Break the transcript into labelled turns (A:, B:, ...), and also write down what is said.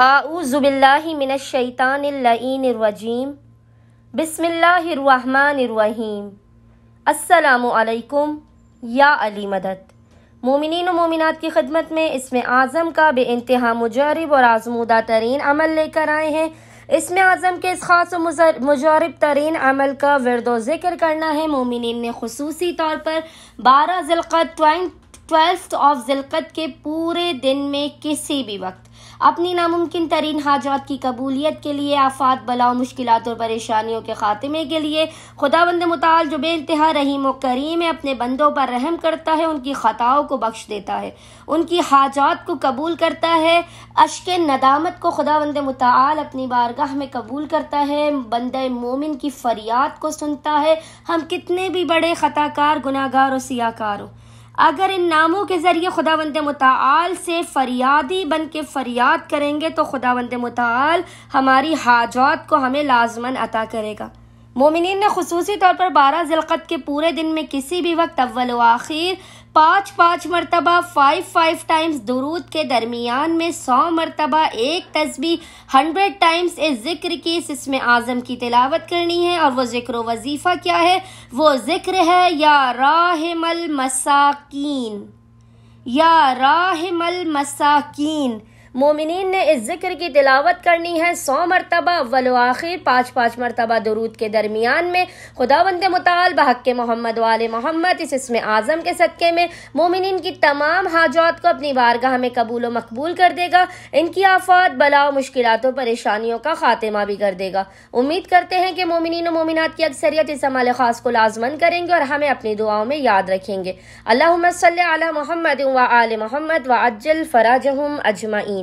A: आऊज़ु बिल्लाहि मिनश शैतानिर लईनिर रजीम। बिस्मिल्लाहिर्रहमानिर्रहीम। अस्सलामु अलैकुम या अली मदद। मोमिनीन व मोमिनात की खिदमत में इसमें आज़म का बेइंतहा मुजरब और आज़मूदा तरीन अमल लेकर आए हैं। इसमें आज़म के इस ख़ास मुजरब तरीन अमल का विर्दो ज़िक्र करना है। मोमिनीन ने खुसूसी तौर पर 12 ज़िलक़द 12th ऑफ ज़िलक़द के पूरे दिन में किसी भी वक्त अपनी नामुमकिन तरीन हाजात की कबूलियत के लिए, आफात बलाओं मुश्किलात और परेशानियों के ख़ात्मे के लिए खुदावंद मुताल जो बेइंतहा रहीम व करीम है, अपने बंदों पर रहम करता है, उनकी ख़ताओं को बख्श देता है, उनकी हाजात को कबूल करता है। अश्के नदामत को खुदावंद मुताल अपनी बारगाह में कबूल करता है। बंदे मोमिन की फरियाद को सुनता है। हम कितने भी बड़े ख़ताकार, गुनाहगार और सियाकार हो, अगर इन नामों के ज़रिए खुदावंद मुताल से फरियादी बन के फरियाद करेंगे तो खुदावंद मुताल हमारी हाजात को हमें लाजमन अता करेगा। मोमिनीन ने खुसूसी तौर पर 12 ज़िलक़द के पूरे दिन में किसी भी वक्त अव्वल व आखिर 5 मरतबा 5 टाइम्स दुरूद के दरमियान में 100 मरतबा एक तस्बीह 100 टाइम्स इस जिक्र की इसमें आज़म की तिलावत करनी है। और वो जिक्र वजीफ़ा क्या है? वो जिक्र है या राहिमल मसाकीन, या राहिमल मसाकीन। मोमिनीन ने इस जिक्र की तिलावत करनी है 100 मरतबा अव्वल व आखिर 5 मरतबा दुरूद के दरमियान में। खुदावंद मुताल बहक़ मोहम्मद वाले मोहम्मद इस इसमें आज़म के सदक़े में मोमिनीन की तमाम हाजात को अपनी बारगाह में कबूल व मकबूल कर देगा। इनकी आफात बलाओं मुश्किलातों परेशानियों का ख़ात्मा भी कर देगा। उम्मीद करते हैं कि मोमिनीन व मोमिनात की अक्सरियत इस अमल ख़ास को लाज़मन करेंगे और हमें अपनी दुआओं में याद रखेंगे। अल्लाहुम्मा सल्लि अला मुहम्मद व आले मुहम्मद व अज्जल फ़राजहुम अजमईन।